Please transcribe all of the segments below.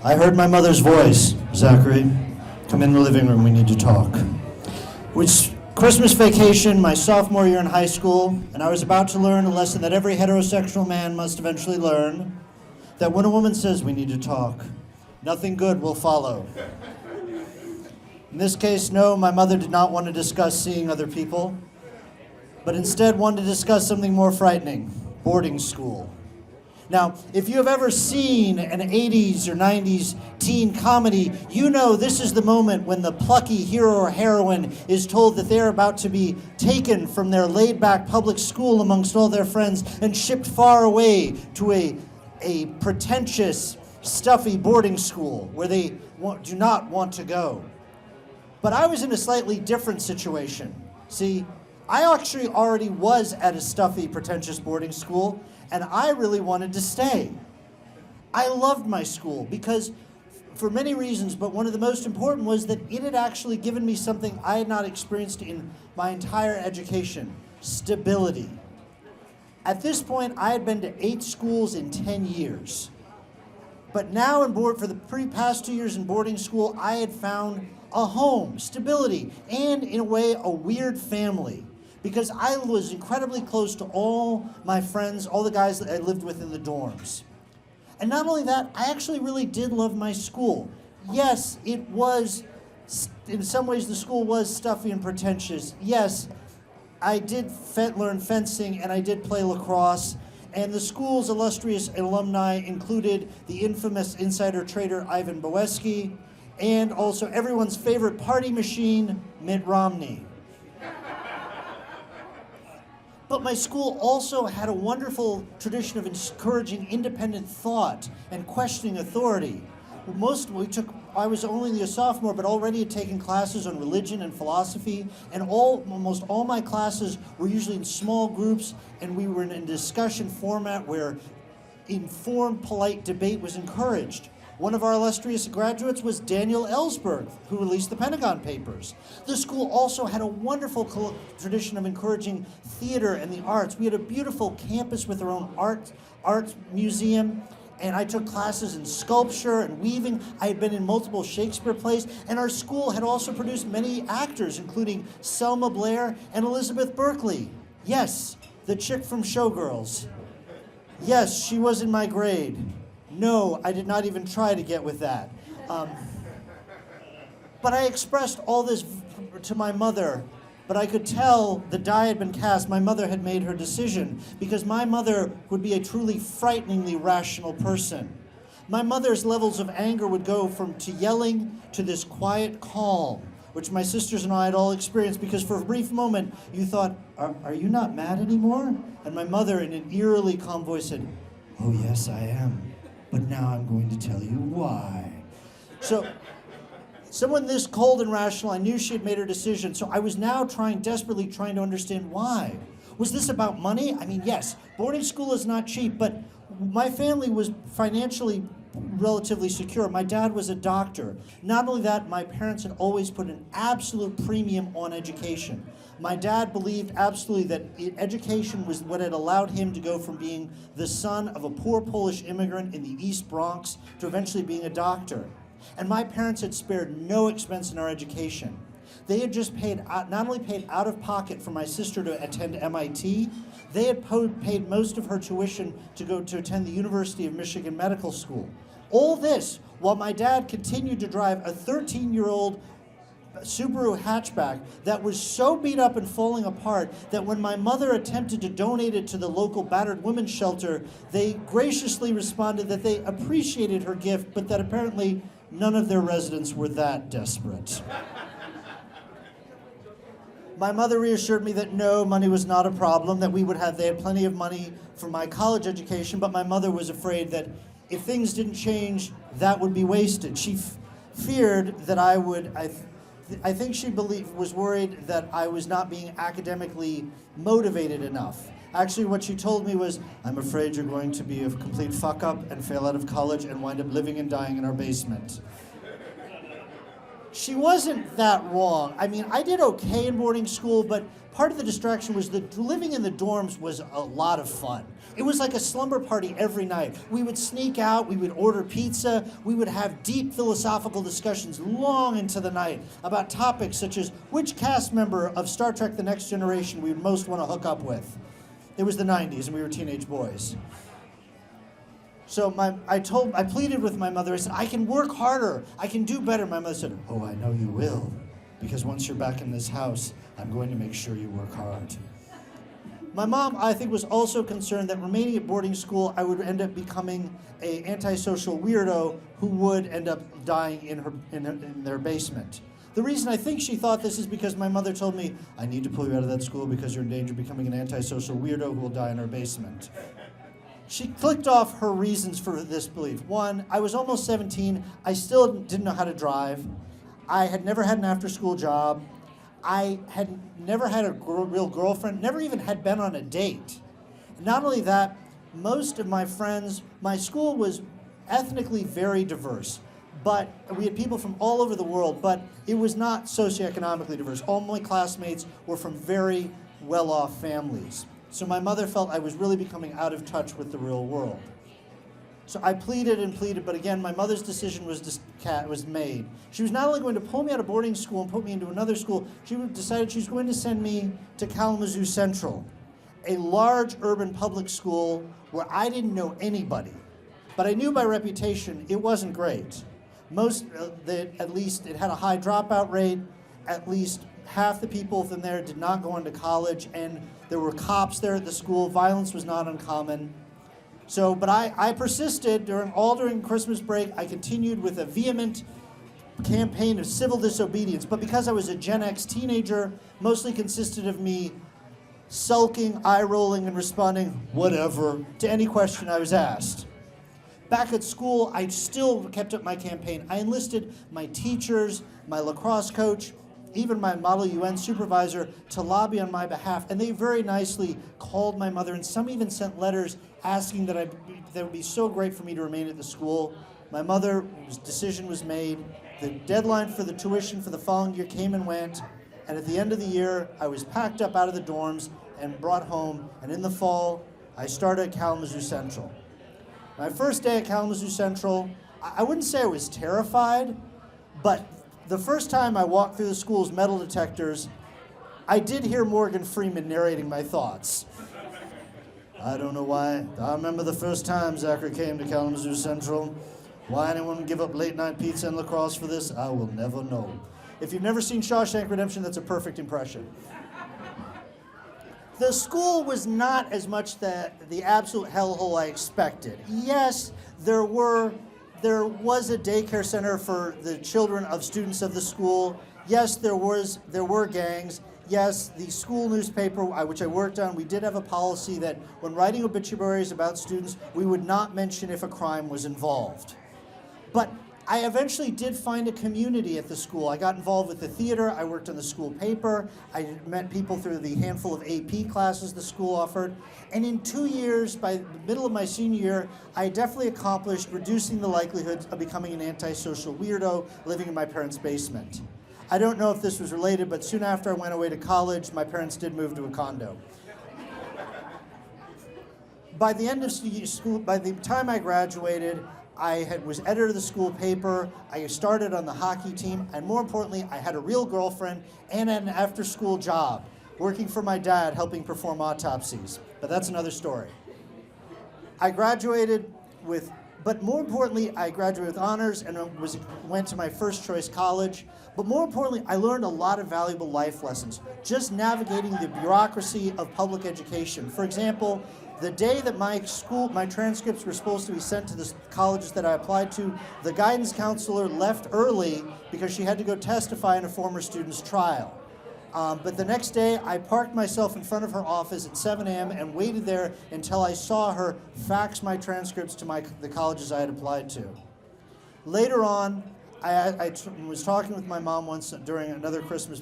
I heard my mother's voice. Zachary, come in the living room, we need to talk. It's Christmas vacation, my sophomore year in high school, and I was about to learn a lesson that every heterosexual man must eventually learn, that when a woman says we need to talk, nothing good will follow. In this case, no, my mother did not want to discuss seeing other people, but instead wanted to discuss something more frightening, boarding school. Now, if you have ever seen an 80s or 90s teen comedy, you know this is the moment when the plucky hero or heroine is told that they're about to be taken from their laid-back public school amongst all their friends and shipped far away to a pretentious, stuffy boarding school where they do not want to go. But I was in a slightly different situation. See, I actually already was at a stuffy, pretentious boarding school, and I really wanted to stay. I loved my school because, for many reasons, but one of the most important was that it had actually given me something I had not experienced in my entire education: stability. At this point, I had been to 8 schools in 10 years. But now for the past 2 years in boarding school, I had found a home, stability, and in a way, a weird family. Because I was incredibly close to all my friends, all the guys that I lived with in the dorms. And not only that, I actually really did love my school. Yes, it was, in some ways the school was stuffy and pretentious. Yes, I did learn fencing and I did play lacrosse. And the school's illustrious alumni included the infamous insider trader Ivan Boesky, and also everyone's favorite party machine, Mitt Romney. But my school also had a wonderful tradition of encouraging independent thought and questioning authority. I was only a sophomore, but already had taken classes on religion and philosophy, and almost all my classes were usually in small groups, and we were in a discussion format where informed, polite debate was encouraged. One of our illustrious graduates was Daniel Ellsberg, who released the Pentagon Papers. The school also had a wonderful tradition of encouraging theater and the arts. We had a beautiful campus with our own art museum, and I took classes in sculpture and weaving. I had been in multiple Shakespeare plays, and our school had also produced many actors, including Selma Blair and Elizabeth Berkley. Yes, the chick from Showgirls. Yes, she was in my grade. No, I did not even try to get with that. But I expressed all this to my mother, but I could tell the die had been cast. My mother had made her decision, because my mother would be a truly frighteningly rational person. My mother's levels of anger would go to yelling to this quiet calm, which my sisters and I had all experienced, because for a brief moment you thought, are you not mad anymore? And my mother, in an eerily calm voice, said, "Oh yes, I am. But now I'm going to tell you why." So, someone this cold and rational, I knew she had made her decision, so I was now desperately trying to understand why. Was this about money? I mean, yes, boarding school is not cheap, but my family was financially relatively secure. My dad was a doctor. Not only that, my parents had always put an absolute premium on education. My dad believed absolutely that education was what had allowed him to go from being the son of a poor Polish immigrant in the East Bronx to eventually being a doctor. And my parents had spared no expense in our education. They had just not only paid out of pocket for my sister to attend MIT, they had paid most of her tuition to go to attend the University of Michigan Medical School. All this while my dad continued to drive a 13-year-old Subaru hatchback that was so beat up and falling apart that when my mother attempted to donate it to the local battered women's shelter, they graciously responded that they appreciated her gift, but that apparently none of their residents were that desperate. My mother reassured me that no, money was not a problem, that they had plenty of money for my college education, but my mother was afraid that if things didn't change, that would be wasted. She feared that I think she was worried that I was not being academically motivated enough. Actually, what she told me was, "I'm afraid you're going to be a complete fuck-up and fail out of college and wind up living and dying in our basement." She wasn't that wrong. I mean, I did okay in boarding school, but part of the distraction was that living in the dorms was a lot of fun. It was like a slumber party every night. We would sneak out, we would order pizza, we would have deep philosophical discussions long into the night about topics such as which cast member of Star Trek The Next Generation we would most want to hook up with. It was the 90s and we were teenage boys. So I pleaded with my mother. I said, I can work harder. I can do better. My mother said, oh, I know you will. Because once you're back in this house, I'm going to make sure you work hard. My mom, I think, was also concerned that remaining at boarding school, I would end up becoming an antisocial weirdo who would end up dying in their basement. The reason I think she thought this is because my mother told me, I need to pull you out of that school because you're in danger of becoming an antisocial weirdo who will die in our basement. She clicked off her reasons for this belief. One, I was almost 17. I still didn't know how to drive. I had never had an after-school job. I had never had a real girlfriend, never even had been on a date. Not only that, most of my friends, my school was ethnically very diverse, but we had people from all over the world, but it was not socioeconomically diverse. All my classmates were from very well-off families. So my mother felt I was really becoming out of touch with the real world. So I pleaded and pleaded, but again, my mother's decision was made. She was not only going to pull me out of boarding school and put me into another school, she decided she was going to send me to Kalamazoo Central, a large urban public school where I didn't know anybody. But I knew by reputation it wasn't great. At least it had a high dropout rate. At least half the people from there did not go on to college, and there were cops there at the school. Violence was not uncommon. But I persisted during Christmas break. I continued with a vehement campaign of civil disobedience. But because I was a Gen X teenager, mostly consisted of me sulking, eye-rolling, and responding, whatever, to any question I was asked. Back at school, I still kept up my campaign. I enlisted my teachers, my lacrosse coach, even my Model UN supervisor to lobby on my behalf, and they very nicely called my mother, and some even sent letters asking that would be so great for me to remain at the school. My mother's decision was made. The deadline for the tuition for the following year came and went, and at the end of the year, I was packed up out of the dorms and brought home, and in the fall, I started at Kalamazoo Central. My first day at Kalamazoo Central, I wouldn't say I was terrified, but the first time I walked through the school's metal detectors, I did hear Morgan Freeman narrating my thoughts. I don't know why. I remember the first time Zachary came to Kalamazoo Central. Why anyone would give up late night pizza and lacrosse for this, I will never know. If you've never seen Shawshank Redemption, that's a perfect impression. The school was not as much the absolute hellhole I expected. Yes, there was a daycare center for the children of students of the school. Yes, there were gangs. Yes, the school newspaper, which I worked on, we did have a policy that when writing obituaries about students, we would not mention if a crime was involved. But I eventually did find a community at the school. I got involved with the theater. I worked on the school paper. I met people through the handful of AP classes the school offered. And in 2 years, by the middle of my senior year, I definitely accomplished reducing the likelihood of becoming an antisocial weirdo living in my parents' basement. I don't know if this was related, but soon after I went away to college, my parents did move to a condo. By the end of school, by the time I graduated, I was editor of the school paper, I started on the hockey team, and more importantly, I had a real girlfriend and an after-school job, working for my dad, helping perform autopsies. But that's another story. I graduated but more importantly, I graduated with honors and went to my first choice college. But more importantly, I learned a lot of valuable life lessons, just navigating the bureaucracy of public education. For example, the day that my transcripts were supposed to be sent to the colleges that I applied to, the guidance counselor left early because she had to go testify in a former student's trial. But the next day, I parked myself in front of her office at 7 a.m. and waited there until I saw her fax my transcripts to the colleges I had applied to. Later on, I was talking with my mom once during another Christmas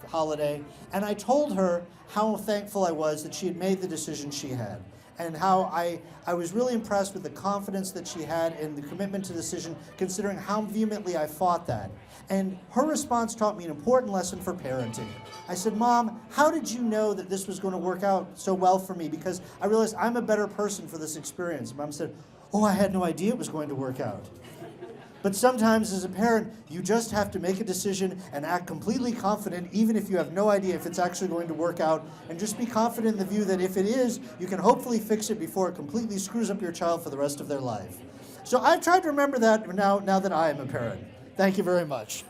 holiday, and I told her how thankful I was that she had made the decision she had. and how I was really impressed with the confidence that she had and the commitment to decision, considering how vehemently I fought that. And her response taught me an important lesson for parenting. I said, Mom, how did you know that this was going to work out so well for me? Because I realized I'm a better person for this experience. Mom said, oh, I had no idea it was going to work out. But sometimes as a parent, you just have to make a decision and act completely confident, even if you have no idea if it's actually going to work out, and just be confident in the view that if it is, you can hopefully fix it before it completely screws up your child for the rest of their life. So I've tried to remember that now that I am a parent. Thank you very much.